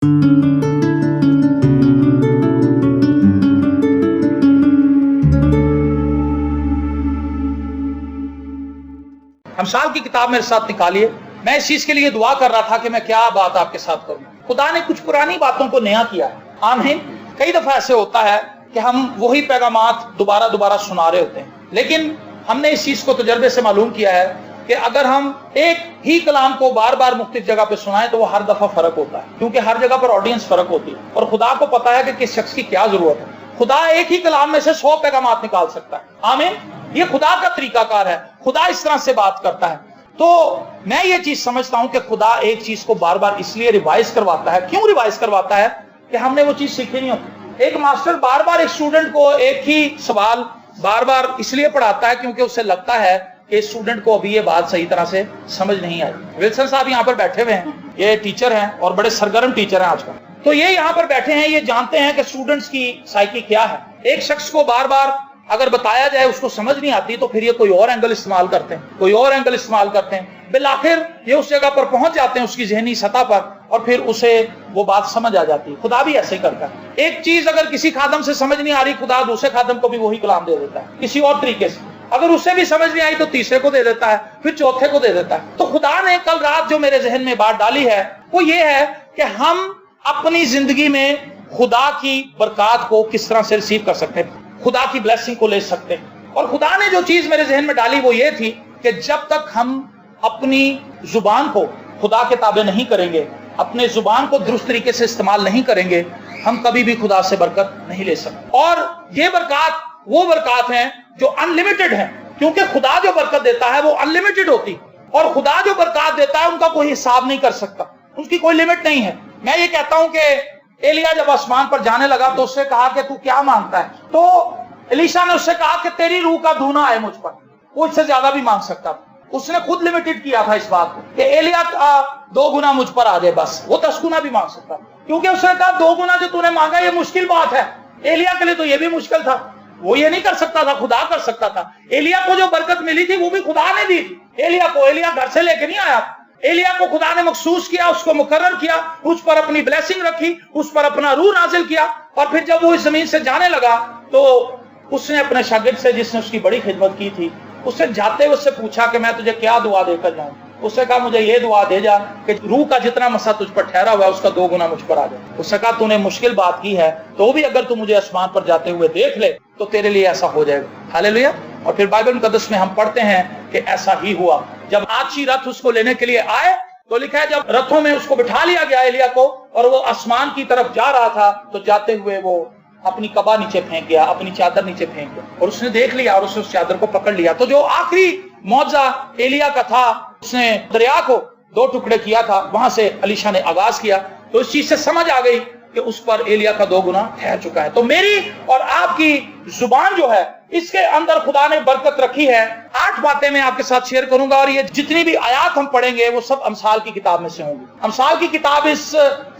امثال کی کتاب میرے ساتھ نکالیے. میں اس چیز کے لیے دعا کر رہا تھا کہ میں کیا بات آپ کے ساتھ کروں. خدا نے کچھ پرانی باتوں کو نیا کیا ہے. آمین. کئی دفعہ ایسے ہوتا ہے کہ ہم وہی پیغامات دوبارہ سنا رہے ہوتے ہیں، لیکن ہم نے اس چیز کو تجربے سے معلوم کیا ہے کہ اگر ہم ایک ہی کلام کو بار بار مختلف جگہ پہ سنائیں تو وہ ہر دفعہ فرق ہوتا ہے، کیونکہ ہر جگہ پر آڈینس فرق ہوتی ہے اور خدا کو پتا ہے کہ کس شخص کی کیا ضرورت ہے. خدا ایک ہی کلام میں سے 100 پیغامات نکال سکتا ہے. آمین. یہ خدا کا طریقہ کار ہے. خدا اس طرح سے بات کرتا ہے. تو میں یہ چیز سمجھتا ہوں کہ خدا ایک چیز کو بار بار اس لیے ریوائز کرواتا ہے. کیوں ریوائز کرواتا ہے؟ کہ ہم نے وہ چیز سیکھی نہیں ہوتی. ایک ماسٹر بار بار ایک اسٹوڈنٹ کو ایک ہی سوال بار بار اس لیے پڑھاتا ہے کیونکہ اسے لگتا ہے کہ اسٹوڈنٹ کو ابھی یہ بات صحیح طرح سے سمجھ نہیں آئی. ولسن صاحب یہاں پر بیٹھے ہوئے ہیں، یہ ٹیچر ہیں اور بڑے سرگرم ٹیچر ہیں آج کل. تو یہ یہاں پر بیٹھے ہیں، یہ جانتے ہیں کہ اسٹوڈنٹس کی سائیکی کیا ہے. ایک شخص کو بار بار اگر بتایا جائے اس کو سمجھ نہیں آتی تو پھر یہ کوئی اور اینگل استعمال کرتے ہیں. بالآخر یہ اس جگہ پر پہنچ جاتے ہیں اس کی ذہنی سطح پر اور پھر اسے وہ بات سمجھ آ جاتی ہے. خدا بھی ایسے ہی کرتا ہے. ایک چیز اگر کسی خادم سے سمجھ نہیں آ رہی، خدا دوسرے خادم کو بھی وہی کلام دے دیتا ہے کسی اور طریقے سے. اگر اس سے بھی سمجھ نہیں آئی تو تیسرے کو دے دیتا ہے، پھر چوتھے کو دے دیتا ہے. تو خدا نے کل رات جو میرے ذہن میں بات ڈالی ہے وہ یہ ہے کہ ہم اپنی زندگی میں خدا کی برکات کو کس طرح سے ریسیو کر سکتے ہیں، خدا کی بلیسنگ کو لے سکتے ہیں. اور خدا نے جو چیز میرے ذہن میں ڈالی وہ یہ تھی کہ جب تک ہم اپنی زبان کو خدا کے تابع نہیں کریں گے، اپنے زبان کو درست طریقے سے استعمال نہیں کریں گے، ہم کبھی بھی خدا سے برکت نہیں لے سکتے. اور یہ برکات وہ برکات ہیں جو ان لمیٹڈ ہیں، کیونکہ خدا جو برکت دیتا ہے وہ ان لمیٹڈ ہوتی، اور خدا جو برکات دیتا ہے ان کا کوئی حساب نہیں کر سکتا، اس کی کوئی لمٹ نہیں ہے. میں یہ کہتا ہوں کہ ایلیا جب آسمان پر جانے لگا تو اس سے کہا کہ تو کیا مانگتا ہے؟ تو الیشا نے اس سے کہا کہ تیری روح کا دھونا آئے مجھ پر. وہ اس سے زیادہ بھی مانگ سکتا تھا. اس نے خود لمیٹڈ کیا تھا اس بات کو کہ ایلیا کا 2 گنا مجھ پر آ جائے بس. وہ 10 گنا بھی مانگ سکتا کیونکہ اس نے کہا 2 گنا جو تو نے مانگا یہ مشکل بات ہے. ایلیا کے لیے تو یہ بھی مشکل تھا، وہ یہ نہیں کر سکتا تھا، خدا کر سکتا تھا. ایلیا کو جو برکت ملی تھی وہ بھی خدا نے دی تھی. ایلیا گھر سے لے کے نہیں آیا. ایلیا کو خدا نے مخصوص کیا، اس کو مقرر کیا، اس پر اپنی بلیسنگ رکھی، اس پر اپنا روح نازل کیا. اور پھر جب وہ اس زمین سے جانے لگا تو اس نے اپنے شاگرد سے جس نے اس کی بڑی خدمت کی تھی اس سے جاتے ہوئے اس سے پوچھا کہ میں تجھے کیا دعا دے کر جاؤں. اس سے کہا مجھے یہ دعا دے جا کہ روح کا جتنا مسا تجھ پر ٹھہرا ہوا ہے اس کا 2 گنا مجھ پر آ جائے. اس سے کہا تو نے مشکل بات کی ہے تو بھی اگر تو مجھے آسمان پر جاتے ہوئے دیکھ لے تو تیرے لیے ایسا ہو جائے گا. ہاللیلویا. اور پھر بائبل مقدس میں ہم پڑھتے ہیں کہ ایسا ہی ہوا. جب آچی رتھ اس کو لینے کے لیے آئے تو لکھا ہے جب رتھوں میں اس کو بٹھا لیا گیا ایلیا کو اور وہ آسمان کی طرف جا رہا تھا تو جاتے ہوئے وہ اپنی قبا نیچے پھینک گیا، اپنی چادر نیچے پھینک گیا اور اس نے دیکھ لیا اور اس نے اس چادر کو پکڑ لیا. تو جو آخری معجزہ ایلیا کا تھا، اس نے دریا کو 2 ٹکڑے کیا تھا، وہاں سے الیشا نے آغاز کیا. تو اس چیز سے سمجھ آ گئی کہ اس پر ایلیا کا 2 گنا ٹھہر چکا ہے. تو میری اور آپ کی زبان جو ہے اس کے اندر خدا نے برکت رکھی ہے. 8 باتیں میں آپ کے ساتھ شیئر کروں گا اور یہ جتنی بھی آیات ہم پڑھیں گے وہ سب امثال کی کتاب میں سے ہوں گی. امثال کی کتاب اس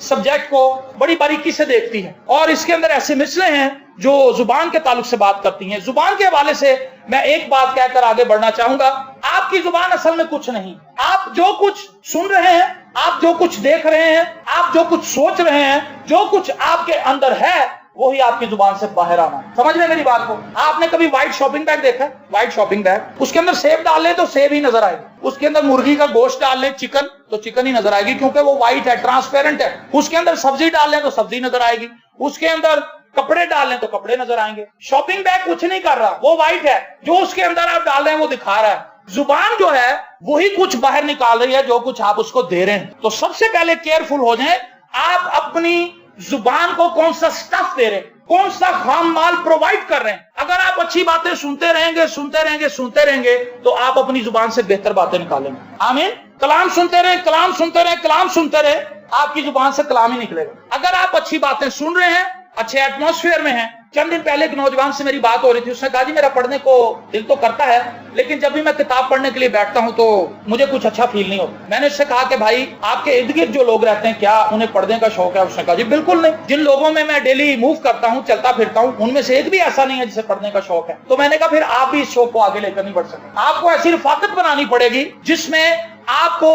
سبجیکٹ کو بڑی باریکی سے دیکھتی ہے اور اس کے اندر ایسے مثلیں ہیں جو زبان کے تعلق سے بات کرتی ہیں. زبان کے حوالے سے میں ایک بات کہہ کر آگے بڑھنا چاہوں گا. آپ کی زبان اصل میں کچھ نہیں. آپ جو کچھ سن رہے ہیں، آپ جو کچھ دیکھ رہے ہیں، آپ جو کچھ سوچ رہے ہیں، جو کچھ آپ کے اندر ہے وہی آپ کی زبان سے باہر آنا ہے. سمجھ رہے میری بات کو؟ آپ نے کبھی وائٹ شاپنگ بیگ دیکھا ہے؟ وائٹ شاپنگ بیگ، اس کے اندر سیب ڈال لیں تو سیب ہی نظر آئے گی. اس کے اندر مرغی کا گوشت ڈال لیں، چکن، تو چکن ہی نظر آئے گی کیونکہ وہ وائٹ ہے، ٹرانسپیرنٹ ہے. اس کے اندر سبزی ڈال لیں تو سبزی نظر آئے گی. اس کے اندر کپڑے ڈال لیں تو کپڑے نظر آئیں گے. شاپنگ بیگ کچھ نہیں کر رہا، وہ وائٹ ہے. جو اس کے اندر آپ ڈال رہے ہیں وہ دکھا رہا ہے. زبان جو ہے وہی کچھ باہر نکال رہی ہے جو کچھ آپ اس کو دے رہے ہیں. تو سب سے پہلے کیئرفل ہو جائیں. آپ اپنی زبان کو کون سا سٹف دے رہے ہیں، کون سا خام مال پرووائڈ کر رہے ہیں. اگر آپ اچھی باتیں سنتے رہیں گے تو آپ اپنی زبان سے بہتر باتیں نکالیں گے. آمین. کلام سنتے رہیں، آپ کی زبان سے کلام ہی نکلے گا. اگر آپ اچھی باتیں سن رہے ہیں، اچھے ایٹماسفیئر میں ہیں. چند دن پہلے ایک نوجوان سے میری بات ہو رہی تھی. اس نے کہا جی میرا پڑھنے کو دل تو کرتا ہے لیکن جب بھی میں کتاب پڑھنے کے لیے بیٹھتا ہوں تو مجھے کچھ اچھا فیل نہیں ہوتا. میں نے اس سے کہا کہ بھائی آپ کے ارد گرد جو لوگ رہتے ہیں کیا انہیں پڑھنے کا شوق ہے؟ اس نے کہا جی بالکل نہیں. جن لوگوں میں ڈیلی موو کرتا ہوں، چلتا پھرتا ہوں، ان میں سے ایک بھی ایسا نہیں ہے جسے پڑھنے کا شوق ہے. تو میں نے کہا پھر آپ بھی اس شوق کو آگے لے کر نہیں بڑھ سکتے. آپ کو ایسی رفاقت بنانی پڑے گی جس میں آپ کو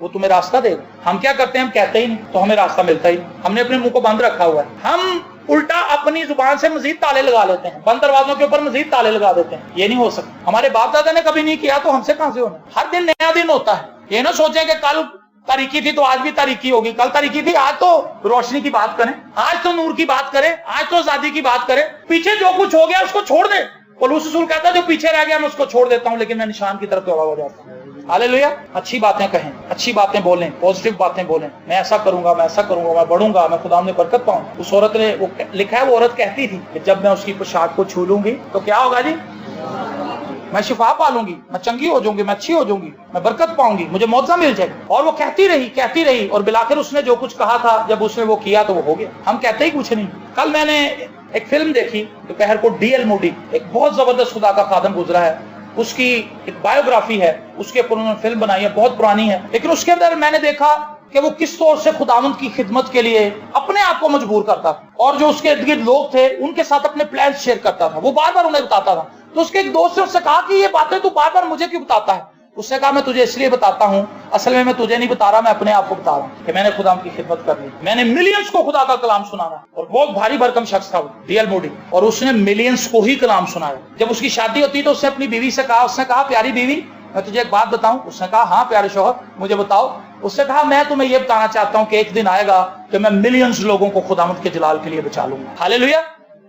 وہ تمہیں راستہ دے گا۔ ہم کیا کرتے ہیں؟ ہم کہتے ہی نہیں تو ہمیں راستہ ملتا ہی نہیں، ہم نے اپنے منہ کو بند رکھا ہوا ہے، ہم الٹا اپنی زبان سے مزید تالے لگا لیتے ہیں، بند دروازوں کے اوپر مزید تالے لگا دیتے ہیں۔ یہ نہیں ہو سکتا، ہمارے باپ دادا نے کبھی نہیں کیا تو ہم سے کہاں سے ہونا؟ ہر دن نیا دن ہوتا ہے، یہ نہ سوچیں کہ کل تاریکی تھی تو آج بھی تاریکی ہوگی، کل تاریکی تھی آج تو روشنی کی بات کریں، آج تو نور کی بات کریں، آج تو آزادی کی بات کریں۔ پیچھے جو کچھ ہو گیا اس کو چھوڑ دیں۔ پولس رسول کہتا ہے جو پیچھے رہ گیا میں اس کو چھوڑ دیتا ہوں، لیکن میں نشان کی طرف توجہ ہو جاتا ہوں۔ ہاللیلویا۔ اچھی باتیں کہیں، اچھی باتیں بولیں، پازیٹیو باتیں بولیں، میں ایسا کروں گا، میں ایسا کروں گا، میں بڑھوں گا، میں خدا نے برکت پاؤں۔ اس عورت نے وہ لکھا ہے، وہ عورت کہتی تھی کہ جب میں اس کی پوشاک کو چھو لوں گی تو کیا ہوگا جی؟ میں شفا پا لوں گی، میں چنگی ہو جاؤں گی، میں اچھی ہو جاؤں گی، میں برکت پاؤں گی، مجھے معاوضہ مل جائے گا۔ اور وہ کہتی رہی اور بلاخر اس نے جو کچھ کہا تھا جب اس نے وہ کیا تو وہ ہو گیا۔ ہم کہتے ہی کچھ نہیں۔ کل میں نے ایک فلم دیکھی دوپہر کو، ڈی ایل موڈی، ایک بہت زبردست خدا کا خادم گزرا ہے، اس کی ایک بایوگرافی ہے، اس کے اوپر انہوں نے فلم بنائی ہے، بہت پرانی ہے، لیکن اس کے اندر میں نے دیکھا کہ وہ کس طور سے خداوند کی خدمت کے لیے اپنے آپ کو مجبور کرتا تھا، اور جو اس کے ارد گرد لوگ تھے ان کے ساتھ اپنے پلانز شیئر کرتا تھا، وہ بار بار انہیں بتاتا تھا۔ تو اس کے ایک دوست نے اس سے کہا کہ یہ باتیں تو بار بار مجھے کیوں بتاتا ہے؟ اس نے کہا میں تجھے اس لیے بتاتا ہوں، اصل میں تجھے نہیں بتا رہا، میں اپنے آپ کو بتا رہا ہوں کہ میں نے خدا کی خدمت کرنی، میں نے ملینز کو خدا کا کلام سنانا۔ اور بہت بھاری بھرکم شخص تھا وہ ڈی ایل موڈی، اور اس نے ملینز کو ہی کلام سنایا۔ جب اس کی شادی ہوتی تو اس نے اپنی بیوی سے کہا، اس نے کہا پیاری بیوی میں تجھے ایک بات بتاؤں؟ اس نے کہا ہاں پیارے شوہر مجھے بتاؤ۔ اس نے کہا میں تمہیں یہ بتانا چاہتا ہوں کہ ایک دن آئے گا کہ میں ملینز لوگوں کو خداوند کے جلال کے لیے بچا لوں گا۔ ہاللیلویا۔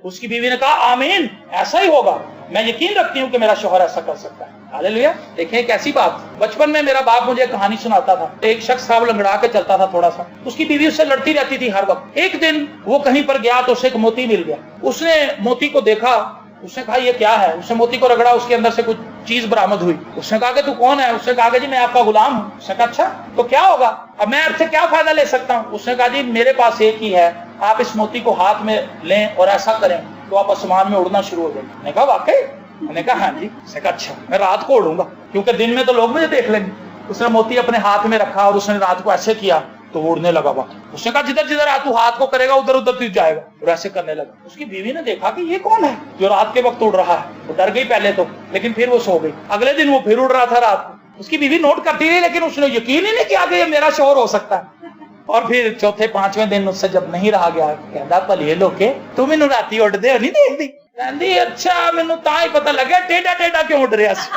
اس کی بیوی نے کہا آمین، ایسا ہی ہوگا، میں یقین رکھتی ہوں کہ میرا شوہر ایسا کر سکتا ہے۔ ہاللیلویا۔ دیکھیں ایک ایسی بات، بچپن میں میرا باپ مجھے کہانی سناتا تھا، ایک شخص تھا وہ لنگڑا کے چلتا تھا تھوڑا سا، اس کی بیوی اس سے لڑتی رہتی تھی ہر وقت۔ ایک دن وہ کہیں پر گیا تو اسے ایک موتی مل گیا، اس نے موتی کو دیکھا، اس نے کہا یہ کیا ہے؟ اس نے موتی کو رگڑا، اس کے اندر سے کچھ چیز برآمد ہوئی۔ اس نے کہا کہ تو کون ہے؟ اس نے کہا کہ جی میں آپ کا غلام ہوں۔ اس نے کہا اچھا تو کیا ہوگا، اب میں آپ سے کیا فائدہ لے سکتا ہوں؟ اس نے کہا جی میرے پاس ایک ہی ہے، آپ اس موتی کو ہاتھ میں لیں اور ایسا کریں تو آپ آسمان میں اڑنا شروع ہو جائیں۔ میں نے کہا واقعی؟ میں نے کہا ہاں جی۔ اس نے کہا اچھا میں رات کو اڑوں گا کیونکہ دن میں تو لوگ مجھے دیکھ لیں گے۔ اس نے موتی اپنے ہاتھ میں رکھا اور اس نے رات کو ایسے کیا تو وہ اڑنے لگا۔ اس نے کہا جدھر جدھر تو ہاتھ کو کرے گا ادھر ادھر تو جائے گا، اور ایسے کرنے لگا۔ اس کی بیوی نے دیکھا کہ یہ کون ہے جو رات کے وقت اڑ رہا ہے؟ وہ ڈر گئی پہلے تو، لیکن پھر وہ سو گئی۔ اگلے دن وہ پھر اڑ رہا تھا رات کو۔ اس کی بیوی نوٹ کرتی رہی لیکن اس نے یقین ہی نہیں کیا کہ یہ میرا شوہر ہو سکتا ہے۔ اور پھر چوتھے پانچویں دن اس سے جب نہیں رہا گیا، کہتا پلیے لوکے تو مینوں راتی اڑدے نہیں دیکھتی؟ کہندی اچھا مینوں تاں ہی پتہ لگا ٹیڈا ٹیڈا کیوں اڑ رہا سی۔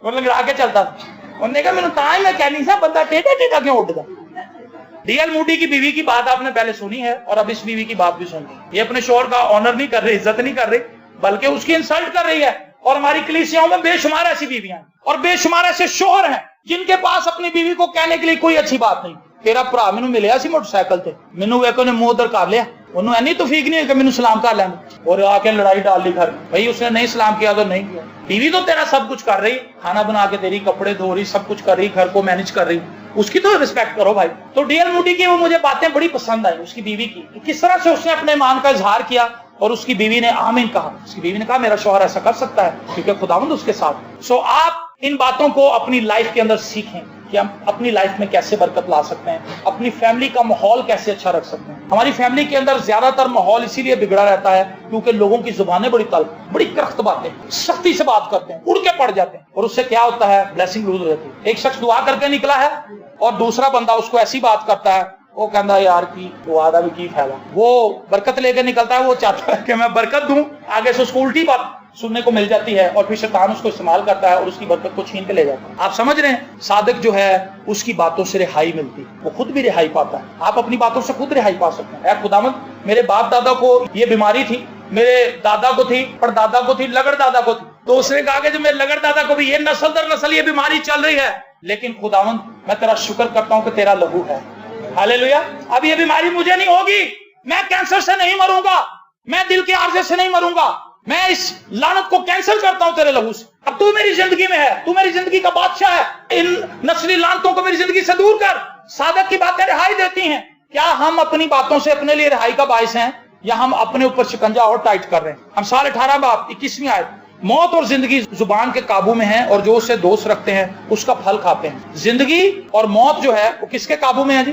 وہ لنگڑا کے چلتا تھا، انہوں نے کہا مینوں تاں ہی میں کہنی سا بندہ ٹیڈا ٹیڈا کیوں اڑدا۔ ڈی ایل موڈی کی بیوی کی بات آپ نے پہلے سنی ہے اور اب اس بیوی کی بات بھی سنی۔ یہ اپنے شوہر کا آنر نہیں کر رہی، عزت نہیں کر رہی، بلکہ اس کی انسلٹ کر رہی ہے۔ اور ہماری کلیسیاؤں میں بے شمار ایسی بیویاں ہیں اور بے شمار ایسے شوہر ہیں جن کے پاس اپنی بیوی کو کہنے کے لیے کوئی اچھی بات نہیں۔ تیرا بھرا مینوں ملیا سی موٹر سائیکل تے، مینوں ایک نے منہ ادھر کر لیا، انہوں اینی توفیق نہیں ہے کہ مینوں سلام کر لینا، اور آ کے لڑائی ڈال لی گھر۔ بھائی اس نے نہیں سلام کیا تو نہیں کیا۔ بیوی تو تیرا سب کچھ کر رہی، کھانا بنا کے دے رہی، کپڑے دھو رہی، سب کچھ کر رہی، گھر کو مینج کر رہی، اس کی تو ریسپیکٹ کرو بھائی۔ تو ڈی ایل موڈی کی وہ مجھے باتیں بڑی پسند آئی، اس کی بیوی کی، کس طرح سے اس نے اپنے ایمان کا اظہار کیا اور اس کی بیوی نے آمین کہا۔ اس کی بیوی نے کہا میرا شوہر ایسا کر سکتا ہے کیونکہ خداوند اس کے ساتھ۔ سو آپ ان باتوں کو اپنی لائف کے اندر سیکھیں کہ ہم اپنی لائف میں کیسے برکت لا سکتے ہیں، اپنی فیملی کا ماحول کیسے اچھا رکھ سکتے ہیں۔ ہماری فیملی کے اندر زیادہ تر ماحول اسی لیے بگڑا رہتا ہے کیونکہ لوگوں کی زبانیں بڑی تلخ، بڑی کرخت باتیں، سختی سے بات کرتے ہیں، اڑ کے پڑ جاتے ہیں، اور اس سے کیا ہوتا ہے بلیسنگ لوز رہتی ہے۔ ایک شخص دعا کر کے نکلا ہے اور دوسرا بندہ اس کو ایسی بات کرتا ہے، وہ کہتا ہے یار کی دعا دا بھی کی فائدہ۔ وہ برکت لے کے نکلتا ہے، وہ چاہتا ہے کہ میں برکت دوں، آگے سے اس کو الٹی بات سننے کو مل جاتی ہے اور پھر شیطان اس کو استعمال کرتا ہے اور اس کی برکت کو چھین کے لے جاتا ہے۔ آپ سمجھ رہے ہیں، صادق جو ہے اس کی باتوں سے رہائی ملتی، وہ خود بھی رہائی پاتا ہے۔ آپ اپنی باتوں سے خود رہائی پا سکتے ہیں۔ اے خداوند میرے باپ دادا کو یہ بیماری تھی، میرے دادا کو تھی، پردادا کو تھی، لگڑ دادا کو تھی، تو اس نے کہا کہ جو میرے لگڑ دادا کو بھی یہ نسل در نسل یہ بیماری چل رہی ہے، لیکن خداوند میں تیرا شکر کرتا ہوں کہ تیرا لہو ہے۔ ہاللیلویا۔ اب یہ بیماری مجھے نہیں ہوگی، میں کینسر سے نہیں مروں گا، میں دل کے عارضے سے نہیں مروں گا، میں اس لعنت کو کینسل کرتا ہوں تیرے لہو سے۔ اب تو میری زندگی میں ہے، تو میری زندگی کا بادشاہ ہے، ان نسلی لعنتوں کو میری زندگی سے دور کر۔ صادق کی باتیں رہائی دیتی ہیں۔ کیا ہم اپنی باتوں سے اپنے لیے رہائی کا باعث ہیں یا ہم اپنے اوپر شکنجا اور ٹائٹ کر رہے ہیں؟ ہمثال 18 باب 21ویں آیت، موت اور زندگی زبان کے قابو میں ہیں اور جو اسے دوست رکھتے ہیں اس کا پھل کھاتے ہیں۔ زندگی اور موت جو ہے وہ کس کے قابو میں ہے جی؟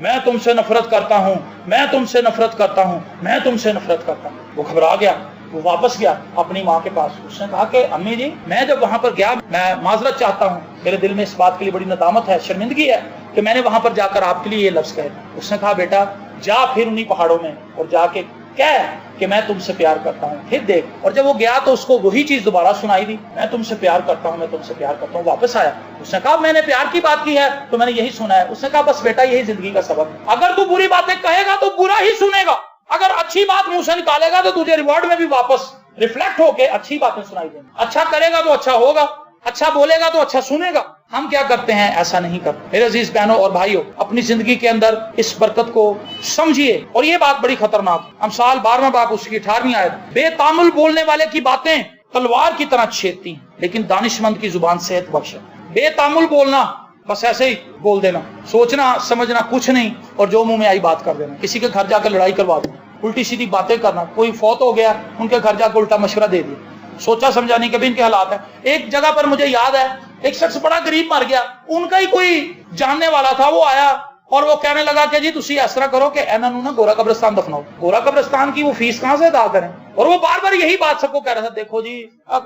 میں تم سے نفرت کرتا ہوں، میں تم سے نفرت کرتا ہوں، میں تم سے نفرت کرتا ہوں۔ وہ گھبرا گیا، وہ واپس گیا اپنی ماں کے پاس۔ اس نے کہا کہ امی جی میں جب وہاں پر گیا میں معذرت چاہتا ہوں، میرے دل میں اس بات کے لیے بڑی ندامت ہے، شرمندگی ہے کہ میں نے وہاں پر جا کر آپ کے لیے یہ لفظ کہے۔ اس نے کہا بیٹا جا پھر انہی پہاڑوں میں اور جا کے کہہ کہ میں تم سے پیار کرتا ہوں، پھر دیکھ۔ اور جب وہ گیا تو اس کو وہی چیز دوبارہ سنائی دی، میں تم سے پیار کرتا ہوں، میں تم سے پیار کرتا ہوں۔ واپس آیا، اس نے کہا میں نے پیار کی بات کی ہے تو میں نے یہی سنا ہے۔ اس نے کہا بس بیٹا یہی زندگی کا سبق ہے، اگر تو بری باتیں کہے گا تو برا ہی سنے گا، اگر اچھی بات منہ سے نکالے گا تو تجھے ریوارڈ میں بھی واپس ریفلیکٹ ہو کے اچھی باتیں سنائی دیں گی۔ اچھا کرے گا تو اچھا ہوگا، اچھا بولے گا تو اچھا سنے گا۔ ہم کیا کرتے ہیں؟ ایسا نہیں کرتے۔ میرے عزیز بہنوں اور بھائیوں، اپنی زندگی کے اندر اس برکت کو سمجھیے، اور یہ بات بڑی خطرناک۔ امثال 12واں باب اس کی 18ویں آیت، بے تامل بولنے والے کی باتیں تلوار کی طرح چھیدتی ہیں لیکن دانشمند کی زبان صحت بخش ہے۔ بے تامل بولنا، بس ایسے ہی بول دینا، سوچنا سمجھنا کچھ نہیں اور جو منہ میں آئی بات کر دینا، کسی کے گھر جا کر لڑائی کروا دینا، الٹی سیدھی باتیں کرنا، کوئی فوت ہو گیا ان کے گھر جا کے الٹا مشورہ دے دیا، سوچا سمجھا نہیں کبھی ان کے حالات ہیں۔ ایک جگہ پر مجھے یاد ہے ایک شخص بڑا غریب مر گیا، ان کا ہی کوئی جاننے والا تھا، وہ آیا اور وہ کہنے لگا کہ جی تسی اس طرح کرو کہ انہوں نے گورا قبرستان دفناؤ۔ گورا قبرستان کی وہ فیس کہاں سے ادا کریں؟ اور وہ بار بار یہی بات سب کو کہہ رہا تھا، دیکھو جی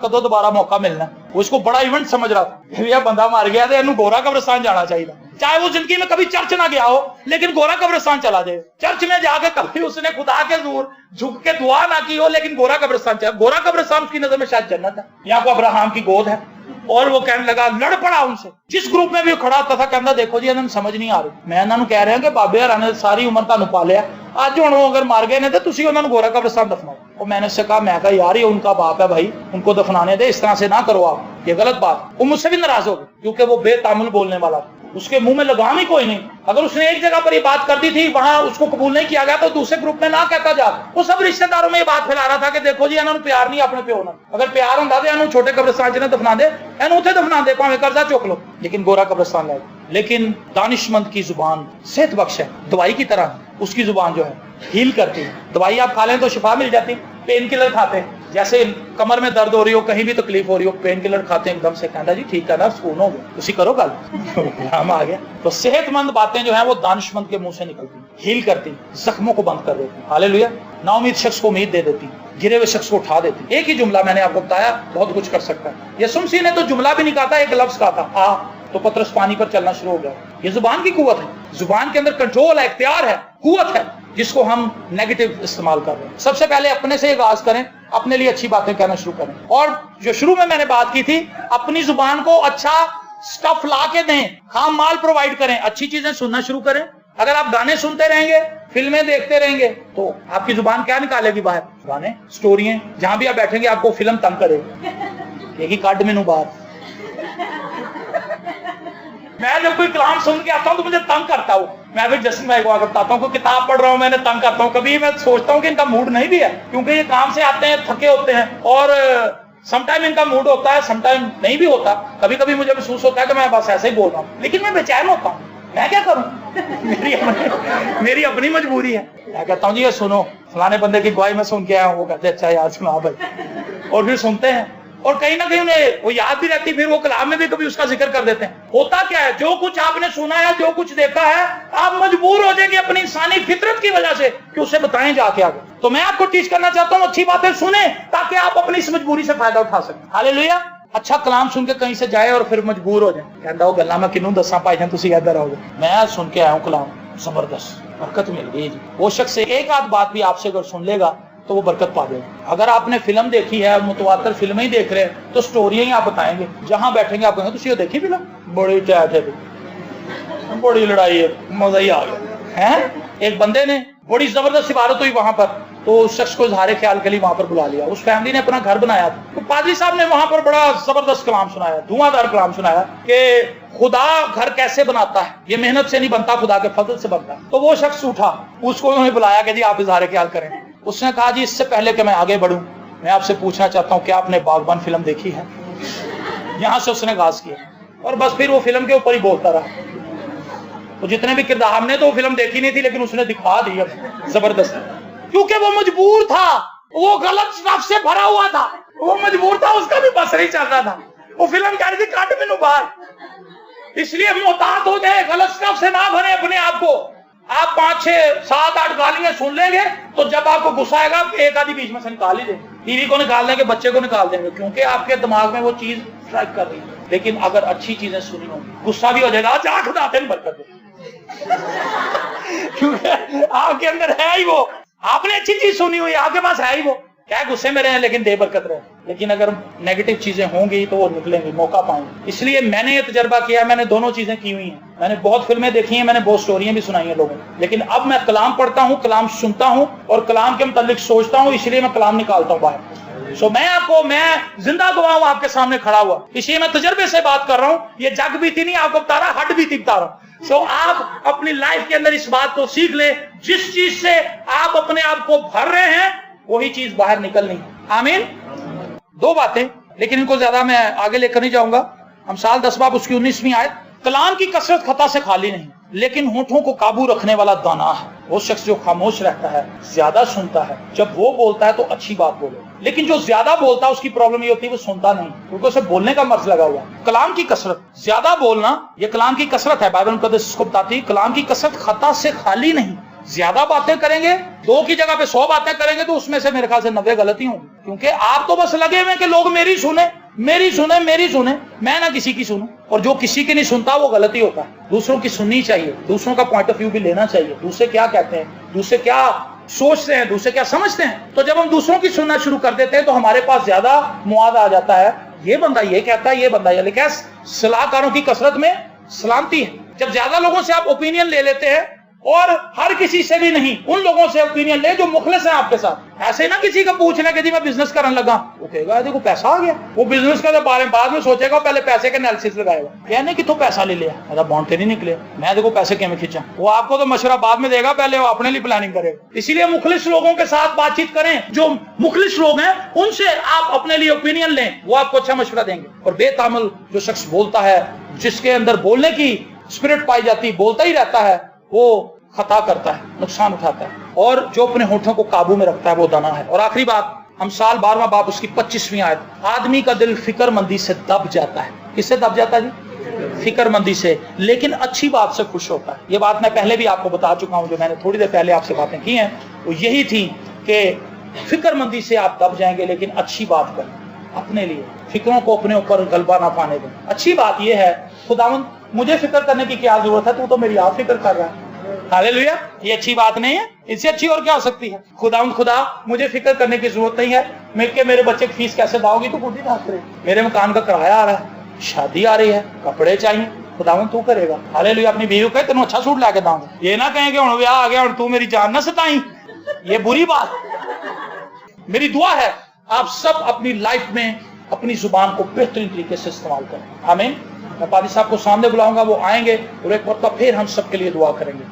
کدو دوبارہ موقع ملنا ہے۔ وہ اس کو بڑا ایونٹ سمجھ رہا تھا، یہ بندہ مر گیا تو انہوں گورا قبرستان جانا چاہیے، چاہے وہ زندگی میں کبھی چرچ نہ گیا ہو لیکن گورا قبرستان چلا جائے۔ چرچ میں جا کے کبھی اس نے خدا کے حضور جھک کے دعا نہ کی ہو لیکن گورا قبرستان چلا۔ گورا قبرستان اس کی نظر میں شاید جنت ہے یا کوئی ابراہیم کی گود ہے۔ اور وہ کہنے لگا، لڑ پڑا ان سے، جس گروپ میں بھی کھڑا ہوتا تھا کہنا دیکھو جی انہوں سمجھ نہیں آ رہی، میں انہوں کہہ رہا ہوں کہ بابے یار نے ساری عمر تمہیں پالیا، اج ہوں اگر مار گئے نے تو تسی انہوں گورا قبرستان دفناؤ۔ اور میں نے اس سے کہا، میں کہا یار یہ ان کا باپ ہے بھائی، ان کو دفنانے دے، اس طرح سے نہ کرو آپ، یہ غلط بات۔ وہ مجھ سے بھی ناراض ہو گئی کیونکہ وہ بے تامل بولنے والا تھا، اس کے منہ میں لگام ہی کوئی نہیں۔ اگر اس نے ایک جگہ پر یہ بات کر دی تھی وہاں اس کو قبول نہیں کیا گیا تو دوسرے گروپ میں نہ کہتا جا۔ وہ سب رشتہ داروں میں یہ بات پھیلا رہا تھا کہ دیکھو جی انہوں پیار نہیں اپنے پیو نال، اگر پیار ہوندا تے انہوں چھوٹے قبرستان چ دفنا دے، انہوں اتنے دفنا دے، پاویں قرضہ چوک لو، لیکن گورا قبرستان لے۔ لیکن دانشمند کی زبان صحت بخش ہے، دوائی کی طرح اس کی زبان جو ہے ہیل کرتی ہے۔ دوائی آپ کھا لیں تو شفا مل جاتی، پین کلر کھاتے ہیں، جیسے کمر میں درد ہو رہی ہو، کہیں بھی تکلیف ہو رہی ہو، پین کلر کھاتے ہیں، ایک دم سے کہنا جی ٹھیک ہے نا، سکون ہو گیا، اسی کرو گل ہم آ گیا۔ تو صحت مند باتیں جو ہیں وہ دانشمند کے منہ سے نکلتی ہیں، ہیل کرتی ہیں، زخموں کو بند کر دیتی ہیں، ہاللیلویا۔ نا امید شخص کو امید دے دیتی، گرے ہوئے شخص کو اٹھا دیتی۔ ایک ہی جملہ میں نے آپ کو بتایا بہت کچھ کر سکتا ہے۔ یسوع مسیح نے تو جملہ بھی نہیں کہا تھا، ایک لفظ کہا تھا آ، تو پترس پانی پر چلنا شروع ہو گیا۔ یہ زبان کی قوت ہے، زبان کے اندر کنٹرول ہے، اختیار ہے، قوت ہے، جس کو ہم نیگیٹو استعمال کر رہے ہیں۔ سب سے پہلے اپنے سے آغاز کریں، اپنے لیے اچھی باتیں کہنا شروع کریں، اور جو شروع میں نے بات کی تھی، اپنی زبان کو اچھا سٹف لا کے دیں، خام مال پرووائڈ کریں، اچھی چیزیں سننا شروع کریں۔ اگر آپ گانے سنتے رہیں گے، فلمیں دیکھتے رہیں گے تو آپ کی زبان کیا نکالے گی باہر؟ گانے، سٹوریاں، جہاں بھی آپ بیٹھیں گے آپ کو فلم تنگ کرے گی، یہی کاٹ مینو باہر۔ میں جب کوئی کلام سن کے آتا ہوں تو مجھے تنگ کرتا ہوں، میں بھی جسن بھائی کو آ کر بتاتا ہوں، کوئی کتاب پڑھ رہا ہوں میں نے تنگ کرتا ہوں، کبھی میں سوچتا ہوں کہ ان کا موڈ نہیں بھی ہے کیونکہ یہ کام سے آتے ہیں تھکے ہوتے ہیں، اور سم ٹائم ان کا موڈ ہوتا ہے، سم ٹائم نہیں بھی ہوتا، کبھی کبھی مجھے محسوس ہوتا ہے کہ میں بس ایسے ہی بول رہا ہوں، لیکن میں بے چین ہوتا ہوں، میں کیا کروں میری اپنی مجبوری ہے۔ میں کہتا ہوں جی یہ سنو، فلانے بندے کی گواہی میں سن کے آیا ہوں، وہ کہتے ہیں اچھا یار سنا بھائی، اور پھر سنتے ہیں، اور کہیں نہ کہیں انہیں وہ یاد بھی رہتی، پھر وہ کلام میں بھی کبھی اس کا ذکر کر دیتے ہیں۔ ہوتا کیا ہے، جو کچھ آپ نے سنا ہے، جو کچھ دیکھا ہے، آپ مجبور ہو جائیں گے اپنی انسانی فطرت کی وجہ سے کہ اسے بتائیں جا کے آگے۔ تو میں آپ کو ٹیچ کرنا چاہتا ہوں اچھی باتیں سنیں تاکہ آپ اپنی اس مجبوری سے فائدہ اٹھا سکیں۔ ہاللیلویا۔ اچھا کلام سن کے کہیں سے جائے اور پھر مجبور ہو جائیں، کہتا ہوں گلا میں کنوں دساں پائی جان تسی ادھر آؤ گے، میں سن کے آیا ہوں کلام زبردست، برکت مل گئی جی۔ وہ شخص ایک آدھ بات بھی آپ سے اگر سن لے گا تو وہ برکت پا دے گا۔ اگر آپ نے فلم دیکھی ہے، متواتر فلمیں ہی دیکھ رہے ہیں تو سٹوریاں ہی آپ بتائیں گے، جہاں بیٹھیں گے آپ کہیں گے تسی یہ دیکھی فلم، بڑی ٹیٹ ہے، بڑی لڑائی ہے، مزہ ہی آ گیا ہے۔ ایک بندے نے بڑی زبردست عبارت ہوئی وہاں پر، تو اس شخص کو اظہار خیال کے لیے وہاں پر بلا لیا، اس فیملی نے اپنا گھر بنایا تھا، تو پادری صاحب نے وہاں پر بڑا زبردست کلام سنایا، دھواں دار کلام سنایا کہ خدا گھر کیسے بناتا ہے، یہ محنت سے نہیں بنتا، خدا کے فضل سے بنتا ہے۔ تو وہ شخص اٹھا، اس کو انہوں نے بلایا کہ جی آپ اظہار خیال کریں۔ اس نے کہا جی اس سے پہلے کہ میں آگے بڑھوں میں آپ سے پوچھنا چاہتا ہوں کہ آپ نے باغبان فلم دیکھی ہے؟ یہاں سے اس نے آغاز کیا، اور بس پھر وہ فلم کے اوپر ہی بولتا رہا۔ تو جتنے بھی کردار، ہم نے تو وہ فلم دیکھی نہیں تھی لیکن اس نے دکھا دی زبردست، کیونکہ وہ مجبور تھا، وہ غلط سٹف سے بھرا ہوا تھا، وہ مجبور تھا، اس کا بھی بس نہیں چل رہا تھا، وہ فلم کہہ رہی تھی کاٹ مینو باہر۔ اس لیے محتاط ہو جائے، غلط سٹف سے نہ بھرے اپنے آپ کو، آپ 5 6 7 8 گالیاں سن لیں گے تو جب آپ کو غصہ آئے گا ایک آدھی بیچ میں سے نکال ہی دیں گے، بیوی کو نکال دیں گے، بچے کو نکال دیں گے، کیونکہ آپ کے دماغ میں وہ چیز اسٹرائک کر رہی ہے۔ لیکن اگر اچھی چیزیں سنی ہوں گی غصہ بھی ہو جائے گا، جا خدا تین برکت دے، کیونکہ آپ کے اندر ہے ہی وہ، آپ نے اچھی چیز سنی ہوئی، آپ کے پاس ہے ہی وہ، کیا غصے میں رہے لیکن دے برکت رہے۔ لیکن اگر نیگیٹو چیزیں ہوں گی تو وہ نکلیں گی، موقع پائیں گے۔ اس لیے میں نے یہ تجربہ کیا ہے، میں نے دونوں چیزیں کی ہوئی ہیں، میں نے بہت فلمیں دیکھی ہیں، میں نے بہت سٹوریاں بھی سنائی ہیں لوگوں کو، لیکن اب میں کلام پڑھتا ہوں، کلام سنتا ہوں اور کلام کے متعلق سوچتا ہوں، اس لیے میں کلام نکالتا ہوں باہر۔ میں زندہ گواہ ہوں آپ کے سامنے کھڑا ہوا، اس لیے میں تجربے سے بات کر رہا ہوں، یہ جگ بیتی نہیں آپ کو بتا رہا، ہڈ بیتی بتا رہا ہوں۔ آپ اپنی لائف کے اندر اس بات کو سیکھ لیں، جس چیز سے آپ اپنے آپ کو بھر رہے ہیں وہی چیز باہر نکلنی۔ آمین۔ 2 باتیں، لیکن ان کو زیادہ میں آگے لے کر نہیں جاؤں گا۔ امثال 10 باب اس کی 19ویں آیت، کلام کی کثرت خطا سے خالی نہیں، لیکن ہونٹوں کو قابو رکھنے والا دانا ہے۔ وہ شخص جو خاموش رہتا ہے زیادہ سنتا ہے، جب وہ بولتا ہے تو اچھی بات بولے، لیکن جو زیادہ بولتا ہے اس کی پرابلم یہ ہوتی ہے وہ سنتا نہیں، کیونکہ اسے بولنے کا مرض لگا ہوا ہے۔ کلام کی کثرت، زیادہ بولنا، یہ کلام کی کثرت ہے، بائبل مقدس اس کو بتاتی ہے کلام کی کثرت خطا سے خالی نہیں۔ زیادہ باتیں کریں گے، 2 کی جگہ پہ 100 باتیں کریں گے تو اس میں سے میرے خیال سے 90 غلطی ہوں گی، کیونکہ آپ تو بس لگے ہوئے کہ لوگ میری سنیں میری سنیں میری سنیں، میں نہ کسی کی سنوں، اور جو کسی کی نہیں سنتا وہ غلطی ہوتا ہے۔ دوسروں کی سننی چاہیے، دوسروں کا پوائنٹ آف ویو بھی لینا چاہیے، دوسرے کیا کہتے ہیں، دوسرے کیا سوچتے ہیں، دوسرے کیا سمجھتے ہیں۔ تو جب ہم دوسروں کی سننا شروع کر دیتے ہیں تو ہمارے پاس زیادہ مواد آ جاتا ہے، یہ بندہ یہ کہتا ہے، یہ بندہ یہ، لیکن صلاح کاروں کی کثرت میں سلامتی ہے۔ جب زیادہ لوگوں سے آپ اوپینین لے لیتے ہیں، اور ہر کسی سے بھی نہیں، ان لوگوں سے اوپینین لے جو مخلص ہیں آپ کے ساتھ، ایسے نہ کسی کا پوچھ لیں کہ جی میں بزنس کرنے لگا، وہ کہے گا دیکھو پیسہ آ گیا، وہ بزنس کا بارے میں بعد میں سوچے گا، پہلے پیسے کے انالیسس لگائے گا، کہنے کہ تو پیسہ لے لیا، میرا بانڈ نہیں نکلے، میں دیکھو پیسے کیوں میں کھینچا، وہ آپ کو تو مشورہ بعد میں دے گا، پہلے وہ اپنے لیے پلاننگ کرے گا۔ اسی لیے مخلص لوگوں کے ساتھ بات چیت کریں، جو مخلص لوگ ہیں ان سے آپ اپنے لیے اوپینین لیں، وہ آپ کو اچھا مشورہ دیں گے۔ اور بے تعامل جو شخص بولتا ہے، جس کے اندر بولنے کی اسپرٹ پائی جاتی، بولتا ہی رہتا ہے، وہ خطا کرتا ہے، نقصان اٹھاتا ہے، اور جو اپنے ہونٹوں کو قابو میں رکھتا ہے وہ دانا ہے۔ اور آخری بات، امثال 12واں باب اس کی 25ویں آیت، آدمی کا دل فکر مندی سے دب جاتا ہے۔ کس سے دب جاتا ہے جی؟ فکر مندی سے، لیکن اچھی بات سے خوش ہوتا ہے۔ یہ بات میں پہلے بھی آپ کو بتا چکا ہوں، جو میں نے تھوڑی دیر پہلے آپ سے باتیں کی ہیں وہ یہی تھی کہ فکر مندی سے آپ دب جائیں گے، لیکن اچھی بات کریں اپنے لیے، فکروں کو اپنے اوپر غلبہ نہ پانے دیں۔ اچھی بات یہ ہے، خداوند مجھے فکر کرنے کی کیا ضرورت ہے، تو میری آپ فکر کر رہا ہے۔ ہاللیلویا، یہ اچھی بات نہیں ہے، اس سے اچھی اور کیا ہو سکتی ہے؟ خدا مجھے فکر کرنے کی ضرورت نہیں ہے میں کہ میرے بچے کی فیس کیسے داؤ گی، تو خود ہی بات کرے، میرے مکان کا کرایہ آ رہا ہے، شادی آ رہی ہے، کپڑے چاہیے، خداوند تو کرے گا۔ ہاللیلویا۔ اپنی بیوی کو تینوں اچھا سوٹ لا کے داؤں گا، یہ نہ کہیں کہ ہن بیاہ آ گیا ہن تو میری جان نہ ستائیں، یہ بری بات۔ میری دعا ہے آپ سب اپنی لائف میں اپنی زبان کو بہترین طریقے سے استعمال کریں۔ آمین۔ میں پادری صاحب کو سامنے بلاؤں گا، وہ آئیں گے اور ایک مرتبہ پھر ہم سب کے لیے دعا کریں گے۔